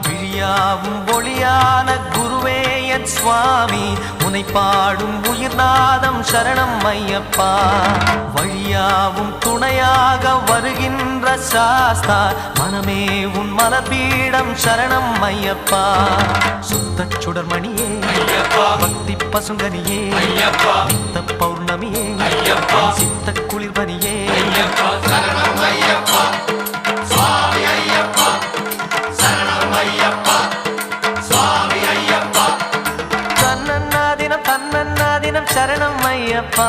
விழியாவும் ஒளியான குருவே என் சுவாமி உனை பாடும் உயிர்நாதம் சரணம் ஐயப்பா வழியாவும் துணையாக வருகின்ற சாஸ்தா மனமே உன் மலபீடம் சரணம் ஐயப்பா சுத்த சுடர்மணியே பக்தி பசுங்கனியே நித்த பௌர்ணமியே சித்த குளிர்பனியே தன்னன்னாதினம் சரணம் ஐயப்பா